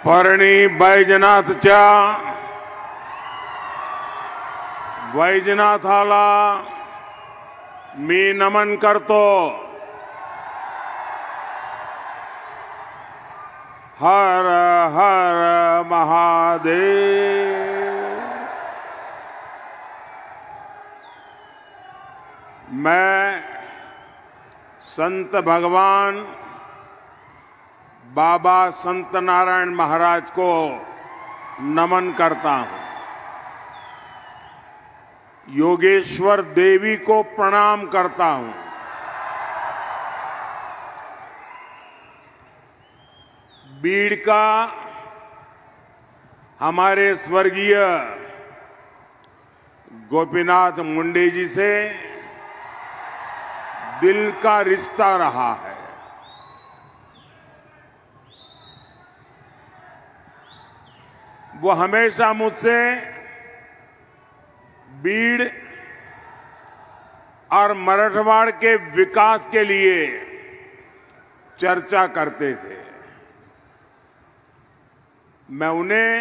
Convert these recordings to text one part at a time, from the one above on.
परणी बैजनाथच्या वैजनाथाला मी नमन करतो. हर हर महादेव. मैं संत भगवान बाबा संत नारायण महाराज को नमन करता हूं. योगेश्वर देवी को प्रणाम करता हूं. बीड़ का हमारे स्वर्गीय गोपीनाथ मुंडे जी से दिल का रिश्ता रहा है. वो हमेशा मुझसे बीड़ और मराठवाड़ के विकास के लिए चर्चा करते थे. मैं उन्हें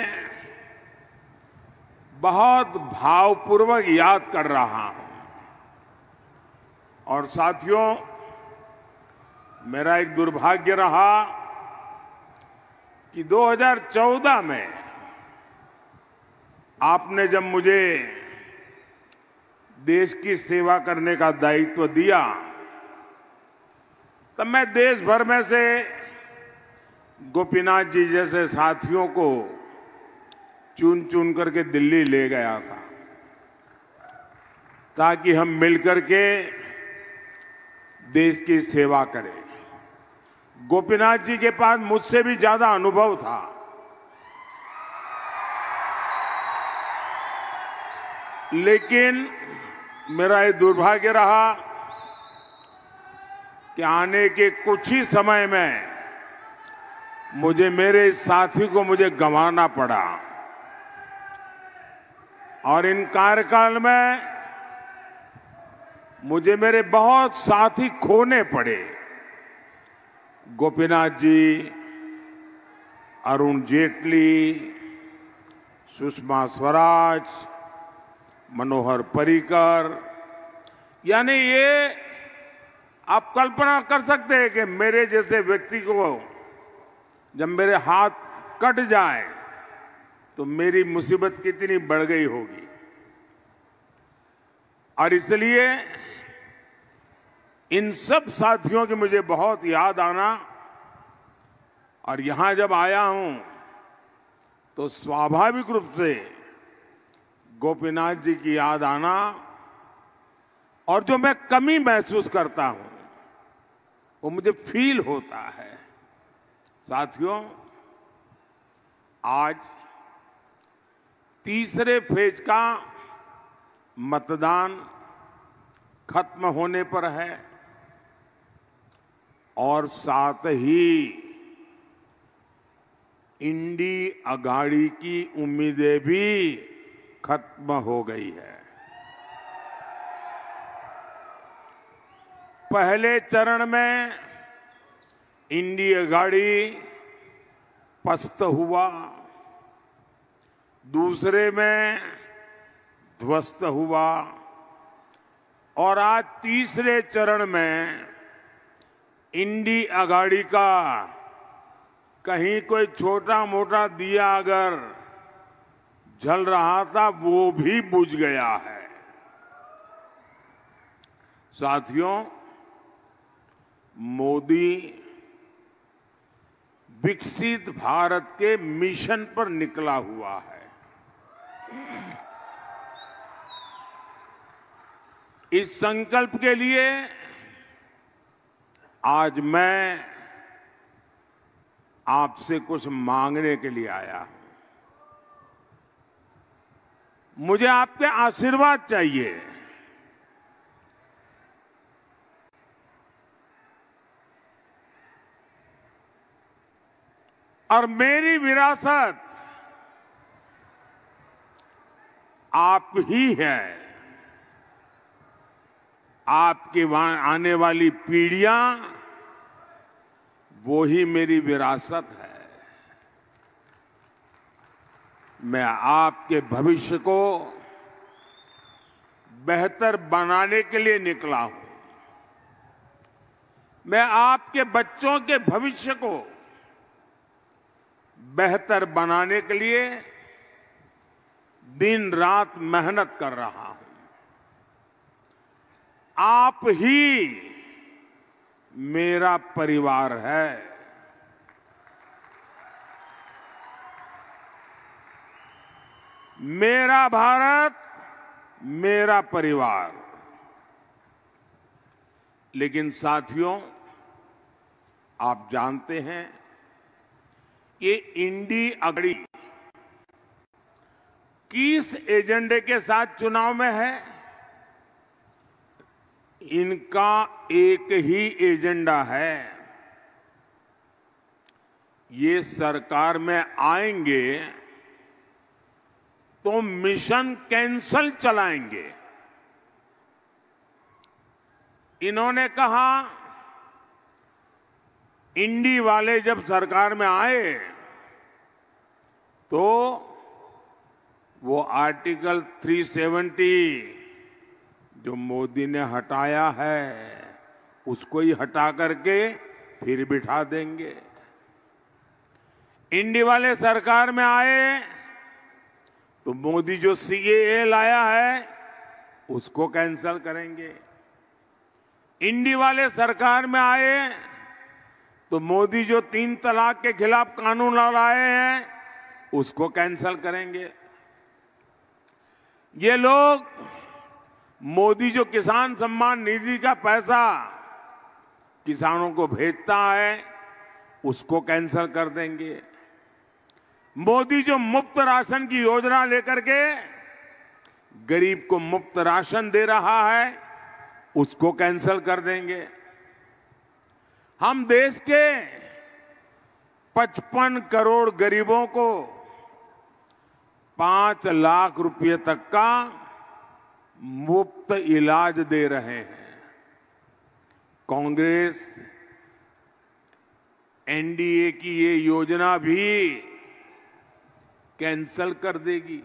बहुत भावपूर्वक याद कर रहा हूं. और साथियों, मेरा एक दुर्भाग्य रहा कि 2014 में आपने जब मुझे देश की सेवा करने का दायित्व दिया, तब मैं देश भर में से गोपीनाथ जी जैसे साथियों को चुन चुन करके दिल्ली ले गया था, ताकि हम मिलकर के देश की सेवा करें. गोपीनाथ जी के पास मुझसे भी ज्यादा अनुभव था. लेकिन मेरा ये दुर्भाग्य रहा कि आने के कुछ ही समय में मेरे इस साथी को मुझे गंवाना पड़ा. और इन कार्यकाल में मुझे मेरे बहुत साथी खोने पड़े. गोपीनाथ जी, अरुण जेटली, सुषमा स्वराज, मनोहर पर्रिकर, यानी ये आप कल्पना कर सकते हैं कि मेरे जैसे व्यक्ति को जब मेरे हाथ कट जाए तो मेरी मुसीबत कितनी बढ़ गई होगी. और इसलिए इन सब साथियों की मुझे बहुत याद आना, और यहां जब आया हूं तो स्वाभाविक रूप से गोपीनाथ जी की याद आना, और जो मैं कमी महसूस करता हूं वो मुझे फील होता है. साथियों, आज तीसरे फेज का मतदान खत्म होने पर है, और साथ ही इंडी अघाड़ी की उम्मीदें भी खत्म हो गई है. पहले चरण में इंडी अघाड़ी पस्त हुआ, दूसरे में ध्वस्त हुआ, और आज तीसरे चरण में इंडी अघाड़ी का कहीं कोई छोटा मोटा दिया अगर जल रहा था वो भी बुझ गया है. साथियों, मोदी विकसित भारत के मिशन पर निकला हुआ है. इस संकल्प के लिए आज मैं आपसे कुछ मांगने के लिए आया हूं. मुझे आपके आशीर्वाद चाहिए. और मेरी विरासत आप ही है. आपकी आने वाली पीढ़ियां वो ही मेरी विरासत है. मैं आपके भविष्य को बेहतर बनाने के लिए निकला हूं। मैं आपके बच्चों के भविष्य को बेहतर बनाने के लिए दिन रात मेहनत कर रहा हूं। आप ही मेरा परिवार है। मेरा भारत, मेरा परिवार। लेकिन साथियों, आप जानते हैं ये इंडी अगड़ी किस एजेंडे के साथ चुनाव में है? इनका एक ही एजेंडा है। ये सरकार में आएंगे तो मिशन कैंसल चलाएंगे। इन्होंने कहा इंडी वाले जब सरकार में आए तो वो आर्टिकल 370 जो मोदी ने हटाया है उसको ही हटा करके फिर बिठा देंगे। इंडी वाले सरकार में आए तो मोदी जो सीएए लाया है उसको कैंसल करेंगे। इंडी वाले सरकार में आए तो मोदी जो 3 तलाक के खिलाफ कानून लाए हैं उसको कैंसल करेंगे। ये लोग मोदी जो किसान सम्मान निधि का पैसा किसानों को भेजता है उसको कैंसल कर देंगे। मोदी जो मुफ्त राशन की योजना लेकर के गरीब को मुफ्त राशन दे रहा है उसको कैंसल कर देंगे। हम देश के 55 करोड़ गरीबों को 5 लाख रुपए तक का मुफ्त इलाज दे रहे हैं। कांग्रेस एनडीए की ये योजना भी कैंसल कर देगी।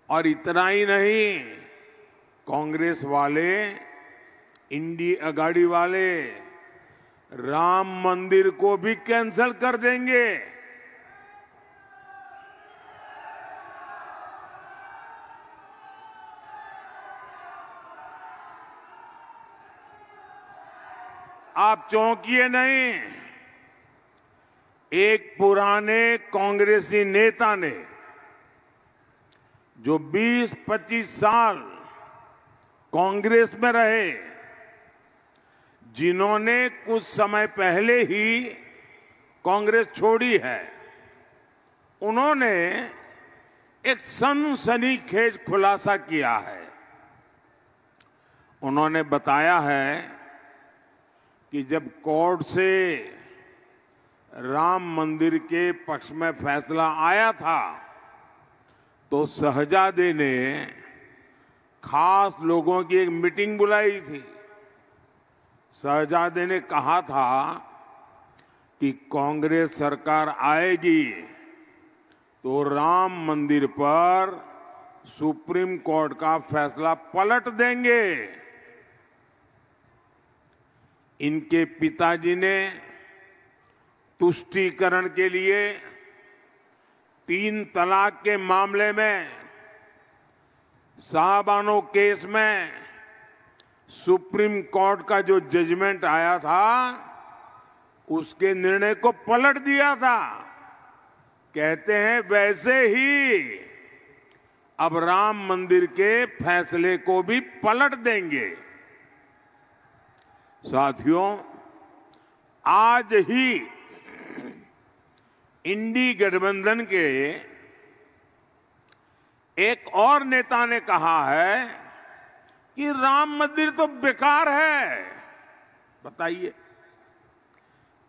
और इतना ही नहीं, कांग्रेस वाले, इंडी अगाड़ी वाले राम मंदिर को भी कैंसल कर देंगे। आप चौंकिए नहीं। एक पुराने कांग्रेसी नेता ने जो 20-25 साल कांग्रेस में रहे, जिन्होंने कुछ समय पहले ही कांग्रेस छोड़ी है, उन्होंने एक सनसनीखेज खुलासा किया है। उन्होंने बताया है कि जब कोर्ट से राम मंदिर के पक्ष में फैसला आया था तो शहजादे ने खास लोगों की एक मीटिंग बुलाई थी। शहजादे ने कहा था कि कांग्रेस सरकार आएगी तो राम मंदिर पर सुप्रीम कोर्ट का फैसला पलट देंगे। इनके पिताजी ने तुष्टीकरण के लिए 3 तलाक के मामले में साहबानो केस में सुप्रीम कोर्ट का जो जजमेंट आया था उसके निर्णय को पलट दिया था। कहते हैं वैसे ही अब राम मंदिर के फैसले को भी पलट देंगे। साथियों, आज ही इंडी गठबंधन के एक और नेता ने कहा है कि राम मंदिर तो बेकार है। बताइए,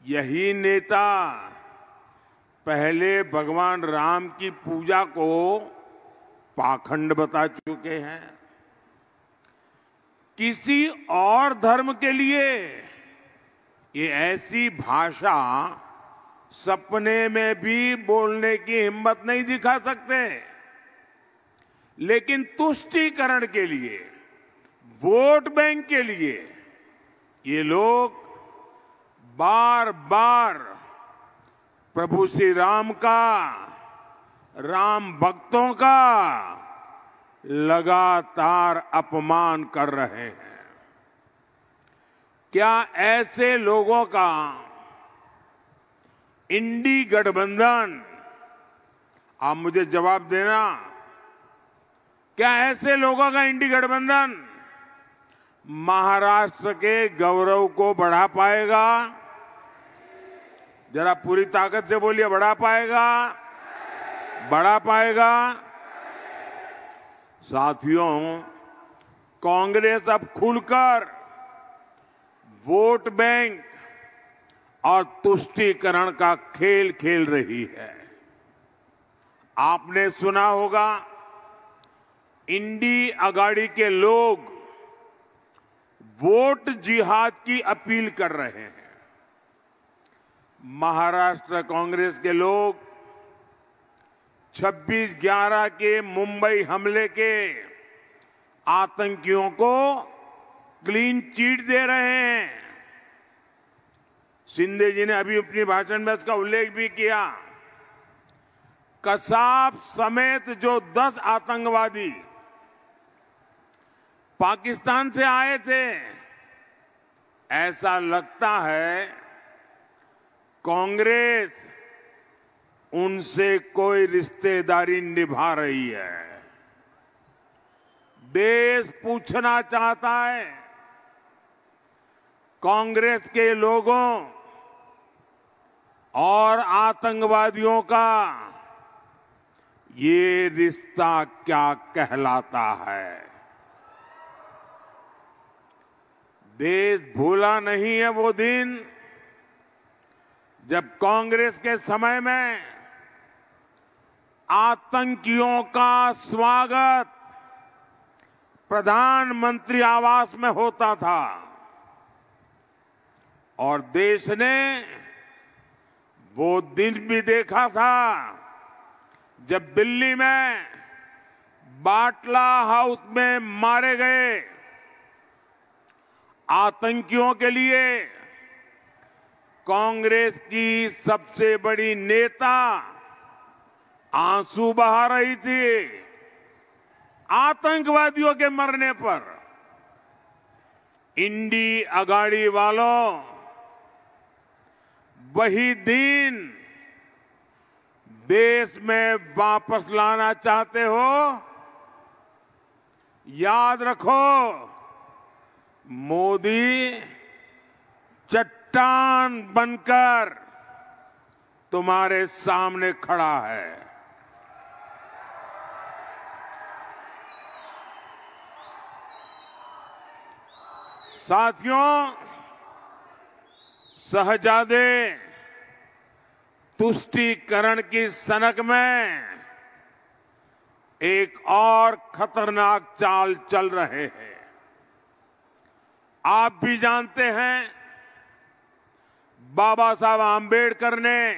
यही नेता पहले भगवान राम की पूजा को पाखंड बता चुके हैं। किसी और धर्म के लिए ये ऐसी भाषा सपने में भी बोलने की हिम्मत नहीं दिखा सकते, लेकिन तुष्टीकरण के लिए, वोट बैंक के लिए ये लोग बार बार प्रभु श्री राम का, राम भक्तों का लगातार अपमान कर रहे हैं। क्या ऐसे लोगों का इंडी गठबंधन, आप मुझे जवाब देना, क्या ऐसे लोगों का इंडी गठबंधन महाराष्ट्र के गौरव को बढ़ा पाएगा? जरा पूरी ताकत से बोलिए, बढ़ा पाएगा? बढ़ा पाएगा? साथियों, कांग्रेस अब खुलकर वोट बैंक और तुष्टीकरण का खेल खेल रही है। आपने सुना होगा, इंडी अगाड़ी के लोग वोट जिहाद की अपील कर रहे हैं। महाराष्ट्र कांग्रेस के लोग 26/11 के मुंबई हमले के आतंकियों को क्लीन चिट दे रहे हैं। शिंदे जी ने अभी अपनी भाषण में इसका उल्लेख भी किया। कसाब समेत जो 10 आतंकवादी पाकिस्तान से आए थे, ऐसा लगता है कांग्रेस उनसे कोई रिश्तेदारी निभा रही है। देश पूछना चाहता है, कांग्रेस के लोगों और आतंकवादियों का ये रिश्ता क्या कहलाता है? देश भूला नहीं है वो दिन जब कांग्रेस के समय में आतंकियों का स्वागत प्रधानमंत्री आवास में होता था और देश ने वो दिन भी देखा था जब दिल्ली में बाटला हाउस में मारे गए आतंकियों के लिए कांग्रेस की सबसे बड़ी नेता आंसू बहा रही थी। आतंकवादियों के मरने पर इंडी अगाड़ी वालों, वही दिन देश में वापस लाना चाहते हो? याद रखो, मोदी चट्टान बनकर तुम्हारे सामने खड़ा है। साथियों, शहजादे तुष्टीकरण की सनक में एक और खतरनाक चाल चल रहे हैं। आप भी जानते हैं, बाबा साहब आंबेडकर ने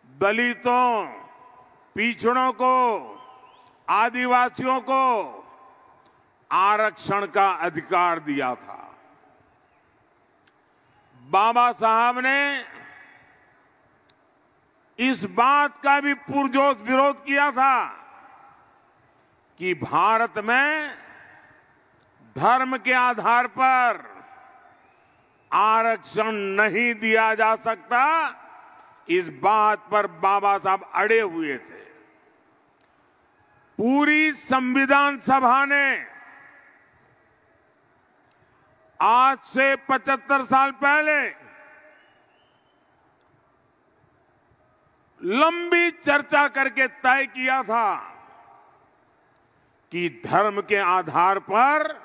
दलितों, पिछड़ों को, आदिवासियों को आरक्षण का अधिकार दिया था। बाबा साहब ने इस बात का भी पुरजोश विरोध किया था कि भारत में धर्म के आधार पर आरक्षण नहीं दिया जा सकता। इस बात पर बाबा साहब अड़े हुए थे। पूरी संविधान सभा ने आज से 75 साल पहले लंबी चर्चा करके तय किया था कि धर्म के आधार पर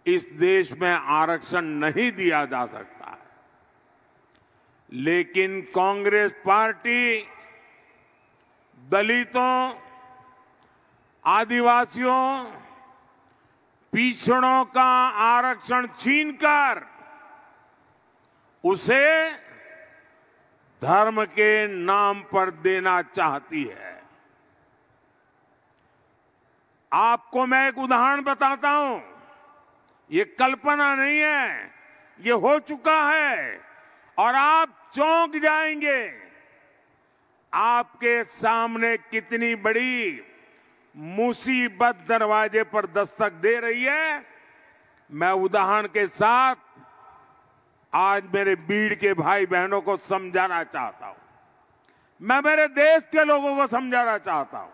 इस देश में आरक्षण नहीं दिया जा सकता। लेकिन कांग्रेस पार्टी दलितों, आदिवासियों, पिछड़ों का आरक्षण छीनकर उसे धर्म के नाम पर देना चाहती है। आपको मैं एक उदाहरण बताता हूं, ये कल्पना नहीं है, ये हो चुका है और आप चौंक जाएंगे। आपके सामने कितनी बड़ी मुसीबत दरवाजे पर दस्तक दे रही है, मैं उदाहरण के साथ आज मेरे बीड़ के भाई बहनों को समझाना चाहता हूं। मैं मेरे देश के लोगों को समझाना चाहता हूं।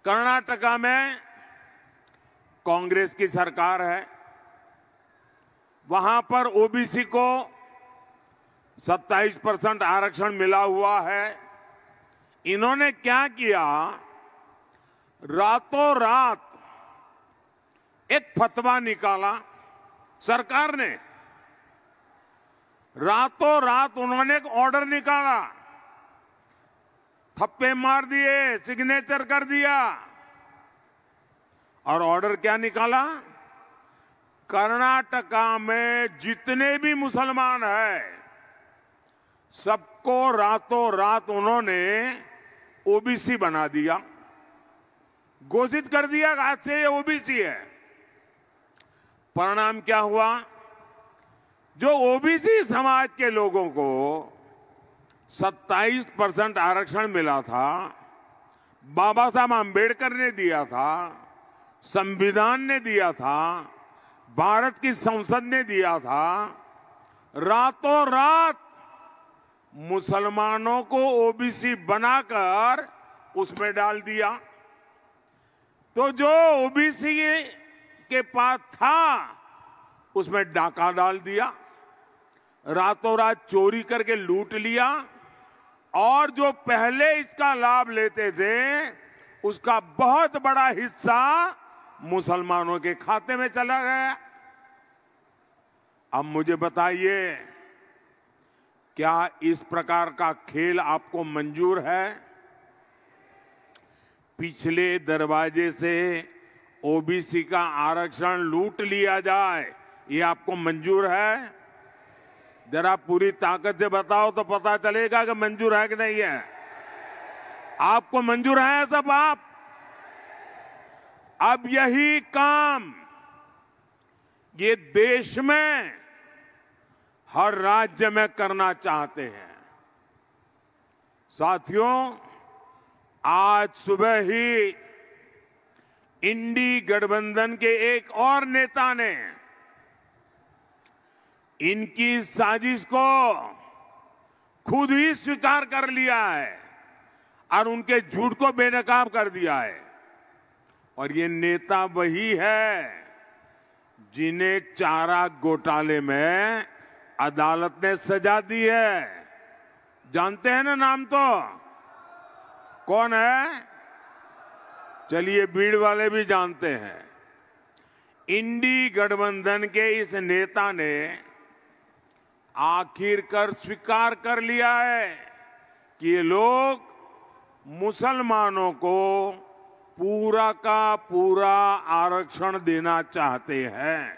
कर्नाटका में कांग्रेस की सरकार है, वहां पर ओबीसी को 27% आरक्षण मिला हुआ है। इन्होंने क्या किया, रातों रात एक फतवा निकाला सरकार ने। रातों रात उन्होंने एक ऑर्डर निकाला, थप्पे मार दिए, सिग्नेचर कर दिया और ऑर्डर क्या निकाला, कर्नाटका में जितने भी मुसलमान हैं सबको रातों रात उन्होंने ओबीसी बना दिया, घोषित कर दिया आज से ये ओबीसी है। परिणाम क्या हुआ, जो ओबीसी समाज के लोगों को 27% आरक्षण मिला था, बाबा साहब आंबेडकर ने दिया था, संविधान ने दिया था, भारत की संसद ने दिया था, रातों रात मुसलमानों को ओबीसी बनाकर उसमें डाल दिया। तो जो ओबीसी के पास था उसमें डाका डाल दिया, रातों रात चोरी करके लूट लिया और जो पहले इसका लाभ लेते थे उसका बहुत बड़ा हिस्सा मुसलमानों के खाते में चला गया। अब मुझे बताइए, क्या इस प्रकार का खेल आपको मंजूर है? पिछले दरवाजे से ओबीसी का आरक्षण लूट लिया जाए, ये आपको मंजूर है? जरा पूरी ताकत से बताओ तो पता चलेगा कि मंजूर है कि नहीं है। आपको मंजूर है सब? आप अब यही काम ये देश में हर राज्य में करना चाहते हैं। साथियों, आज सुबह ही इंडी गठबंधन के एक और नेता ने इनकी साजिश को खुद ही स्वीकार कर लिया है और उनके झूठ को बेनकाब कर दिया है। और ये नेता वही है जिन्हें चारा घोटाले में अदालत ने सजा दी है। जानते हैं ना नाम? तो कौन है? चलिए, भीड़ वाले भी जानते हैं। इंडी गठबंधन के इस नेता ने आखिरकार स्वीकार कर लिया है कि ये लोग मुसलमानों को पूरा का पूरा आरक्षण देना चाहते हैं।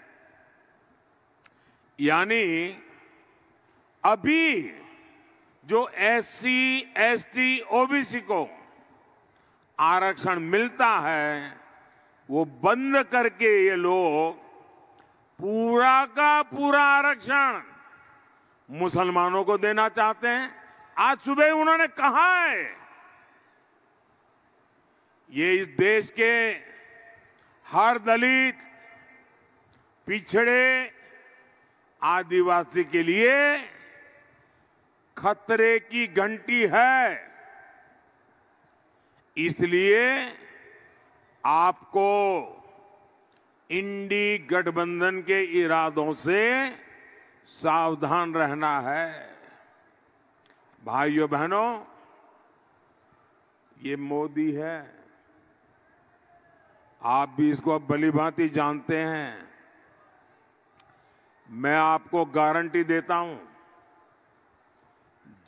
यानी अभी जो एससी, एसटी, ओबीसी को आरक्षण मिलता है वो बंद करके ये लोग पूरा का पूरा आरक्षण मुसलमानों को देना चाहते हैं। आज सुबह उन्होंने कहा है ये इस देश के हर दलित, पिछड़े, आदिवासी के लिए खतरे की घंटी है। इसलिए आपको इंडी गठबंधन के इरादों से सावधान रहना है। भाइयों बहनों, ये मोदी है, आप भी इसको भलीभांति जानते हैं। मैं आपको गारंटी देता हूं,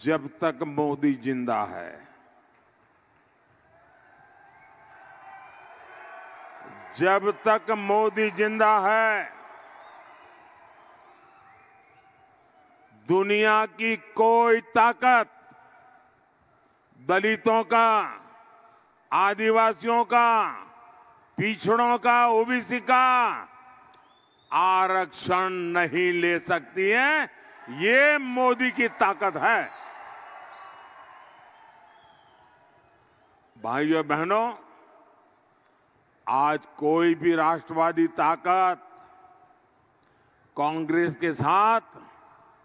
जब तक मोदी जिंदा है, जब तक मोदी जिंदा है, दुनिया की कोई ताकत दलितों का, आदिवासियों का, पिछड़ों का, ओबीसी का आरक्षण नहीं ले सकती है। ये मोदी की ताकत है। भाइयों बहनों, आज कोई भी राष्ट्रवादी ताकत कांग्रेस के साथ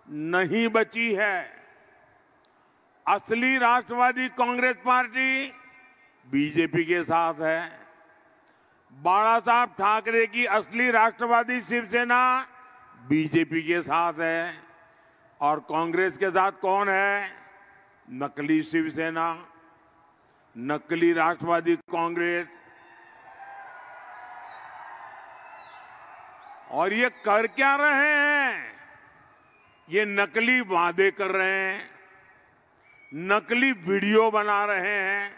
नहीं बची है। असली राष्ट्रवादी कांग्रेस पार्टी बीजेपी के साथ है। बाला साहब ठाकरे की असली राष्ट्रवादी शिवसेना बीजेपी के साथ है। और कांग्रेस के साथ कौन है? नकली शिवसेना, नकली राष्ट्रवादी कांग्रेस। और ये कर क्या रहे हैं? ये नकली वादे कर रहे हैं, नकली वीडियो बना रहे हैं।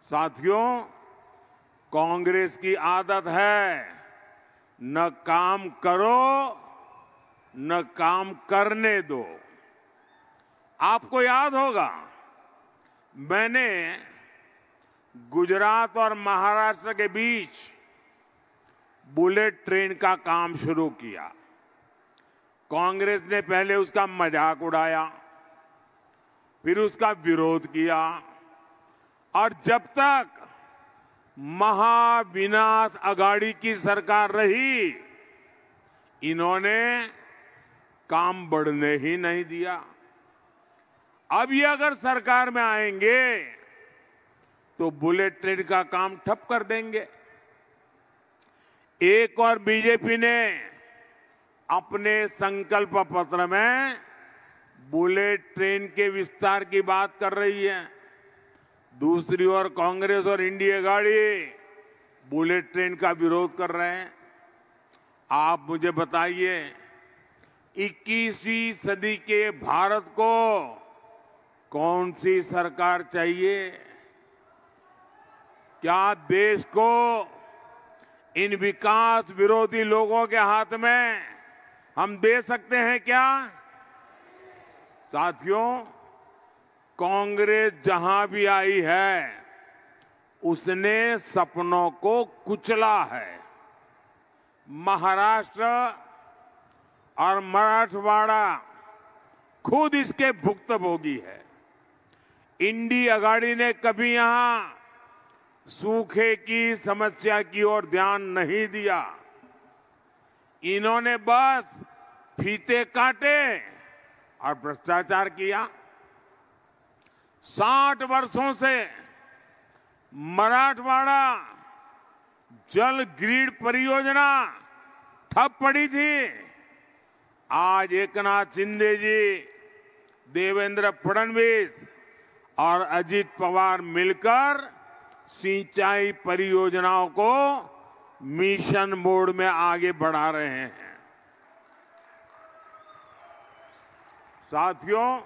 साथियों, कांग्रेस की आदत है न काम करो न काम करने दो। आपको याद होगा, मैंने गुजरात और महाराष्ट्र के बीच बुलेट ट्रेन का काम शुरू किया। कांग्रेस ने पहले उसका मजाक उड़ाया, फिर उसका विरोध किया, और जब तक महाविनाश अघाड़ी की सरकार रही, इन्होंने काम बढ़ने ही नहीं दिया। अब ये अगर सरकार में आएंगे तो बुलेट ट्रेन का काम ठप कर देंगे। एक और बीजेपी ने अपने संकल्प पत्र में बुलेट ट्रेन के विस्तार की बात कर रही है। दूसरी ओर कांग्रेस और इंडिया गाड़ी बुलेट ट्रेन का विरोध कर रहे हैं। आप मुझे बताइए, 21वीं सदी के भारत को कौन सी सरकार चाहिए? क्या देश को इन विकास विरोधी लोगों के हाथ में हम दे सकते हैं क्या? साथियों, कांग्रेस जहां भी आई है, उसने सपनों को कुचला है। महाराष्ट्र और मराठवाड़ा खुद इसके भुक्तभोगी है। इंडी अघाड़ी ने कभी यहां सूखे की समस्या की ओर ध्यान नहीं दिया। इन्होंने बस फीते काटे और भ्रष्टाचार किया। 60 वर्षों से मराठवाड़ा जल ग्रिड परियोजना ठप पड़ी थी। आज एकनाथ शिंदे जी, देवेंद्र फडणवीस और अजित पवार मिलकर सिंचाई परियोजनाओं को मिशन मोड में आगे बढ़ा रहे हैं। साथियों,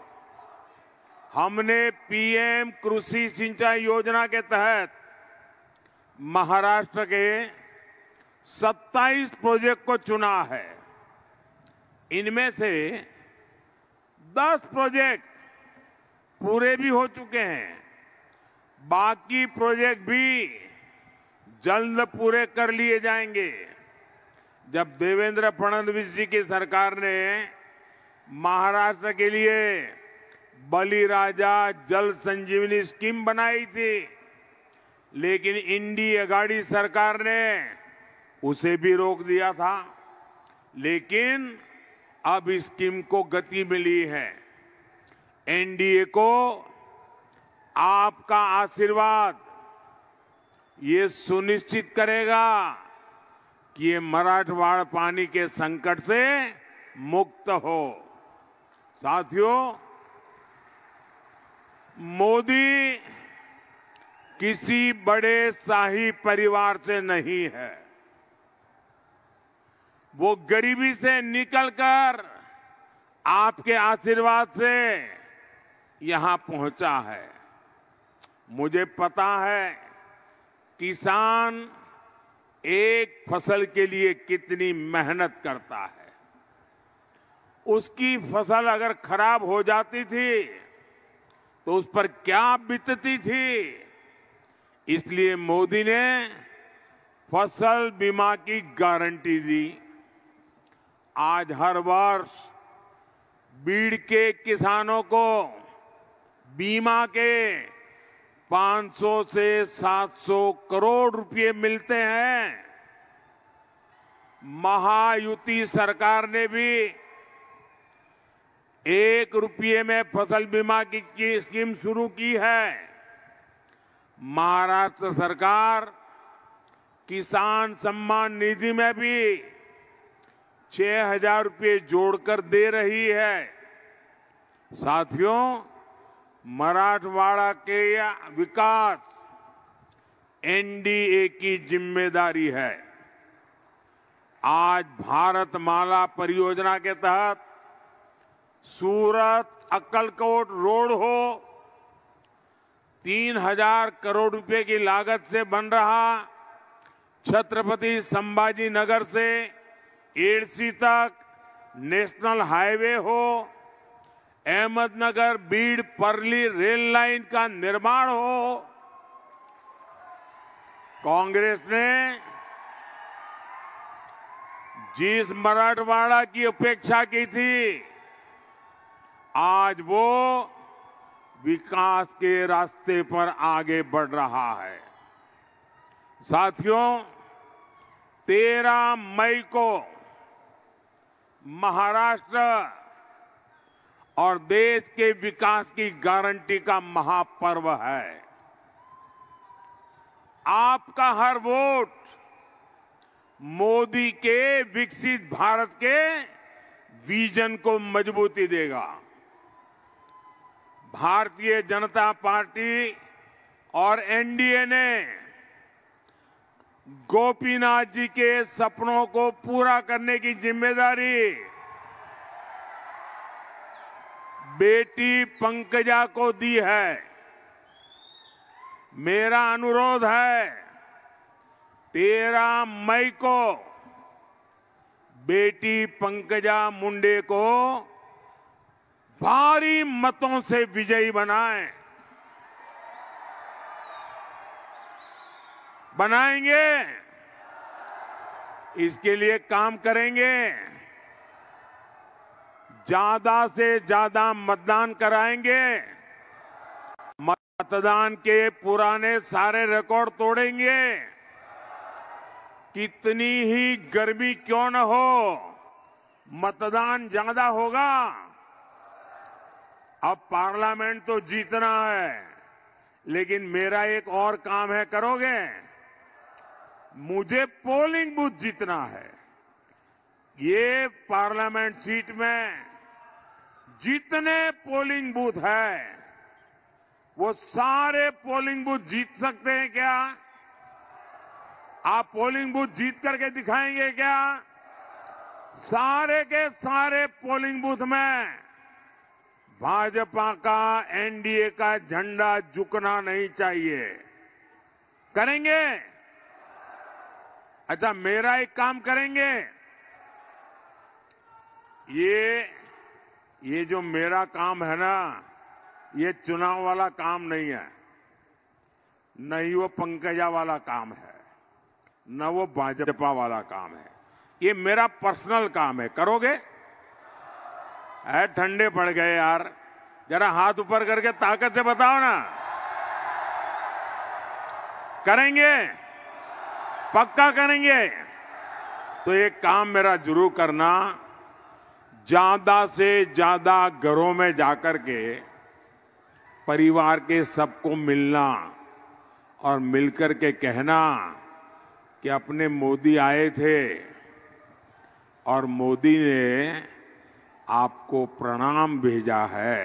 हमने पीएम कृषि सिंचाई योजना के तहत महाराष्ट्र के 27 प्रोजेक्ट को चुना है। इनमें से 10 प्रोजेक्ट पूरे भी हो चुके हैं। बाकी प्रोजेक्ट भी जल्द पूरे कर लिए जाएंगे। जब देवेंद्र फडणवीस जी की सरकार ने महाराष्ट्र के लिए बलिराजा जल संजीवनी स्कीम बनाई थी, लेकिन इंडी अघाड़ी सरकार ने उसे भी रोक दिया था। लेकिन अब इस स्कीम को गति मिली है। एनडीए को आपका आशीर्वाद ये सुनिश्चित करेगा कि ये मराठवाड़ा पानी के संकट से मुक्त हो। साथियों, मोदी किसी बड़े शाही परिवार से नहीं है। वो गरीबी से निकलकर आपके आशीर्वाद से यहां पहुंचा है। मुझे पता है किसान एक फसल के लिए कितनी मेहनत करता है। उसकी फसल अगर खराब हो जाती थी तो उस पर क्या बीतती थी। इसलिए मोदी ने फसल बीमा की गारंटी दी। आज हर वर्ष बीड़ के किसानों को बीमा के 500 से 700 करोड़ रुपए मिलते हैं। महायुति सरकार ने भी 1 रुपये में फसल बीमा की स्कीम शुरू की है। महाराष्ट्र सरकार किसान सम्मान निधि में भी 6,000 रुपये जोड़कर दे रही है। साथियों, मराठवाड़ा के विकास एनडीए की जिम्मेदारी है। आज भारतमाला परियोजना के तहत सूरत अक्कलकोट रोड हो 3,000 करोड़ रुपए की लागत से बन रहा छत्रपति संभाजी नगर से एडसी तक नेशनल हाईवे हो, अहमदनगर बीड़ परली रेल लाइन का निर्माण हो। कांग्रेस ने जिस मराठवाड़ा की उपेक्षा की थी, आज वो विकास के रास्ते पर आगे बढ़ रहा है। साथियों, 13 मई को महाराष्ट्र और देश के विकास की गारंटी का महापर्व है। आपका हर वोट मोदी के विकसित भारत के विजन को मजबूती देगा। भारतीय जनता पार्टी और एनडीए ने गोपीनाथ जी के सपनों को पूरा करने की जिम्मेदारी बेटी पंकजा को दी है। मेरा अनुरोध है, 13 मई को बेटी पंकजा मुंडे को भारी मतों से विजयी बनाएंगे। इसके लिए काम करेंगे। ज्यादा से ज्यादा मतदान कराएंगे। मतदान के पुराने सारे रिकॉर्ड तोड़ेंगे। कितनी ही गर्मी क्यों न हो, मतदान ज्यादा होगा। अब पार्लियामेंट तो जीतना है, लेकिन मेरा एक और काम है, करोगे? मुझे पोलिंग बूथ जीतना है। ये पार्लियामेंट सीट में जितने पोलिंग बूथ है, वो सारे पोलिंग बूथ जीत सकते हैं क्या? आप पोलिंग बूथ जीत करके दिखाएंगे क्या? सारे के सारे पोलिंग बूथ में भाजपा का, एनडीए का झंडा झुकना नहीं चाहिए। करेंगे? अच्छा, मेरा एक काम करेंगे। ये जो मेरा काम है ना, ये चुनाव वाला काम नहीं है, न ही वो पंकजा वाला काम है, न वो भाजपा वाला काम है। ये मेरा पर्सनल काम है। करोगे? ठंडे पड़ गए यार, जरा हाथ ऊपर करके ताकत से बताओ ना। करेंगे? पक्का करेंगे? तो एक काम मेरा जरूर करना, ज्यादा से ज्यादा घरों में जाकर के परिवार के सबको मिलना और मिलकर के कहना कि अपने मोदी आए थे और मोदी ने आपको प्रणाम भेजा है।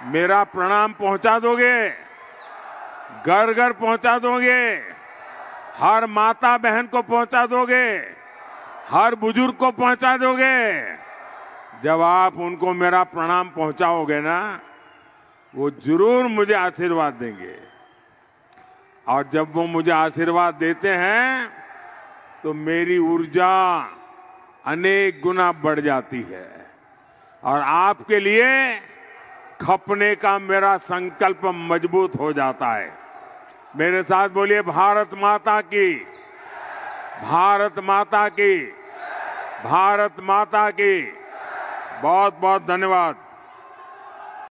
मेरा प्रणाम पहुंचा दोगे? घर घर पहुंचा दोगे? हर माता बहन को पहुंचा दोगे? हर बुजुर्ग को पहुंचा दोगे? जब आप उनको मेरा प्रणाम पहुंचाओगे ना, वो जरूर मुझे आशीर्वाद देंगे। और जब वो मुझे आशीर्वाद देते हैं तो मेरी ऊर्जा अनेक गुना बढ़ जाती है। और आपके लिए खपने का मेरा संकल्प मजबूत हो जाता है। मेरे साथ बोलिए, भारत माता की, भारत माता की, भारत माता की। बहुत बहुत धन्यवाद।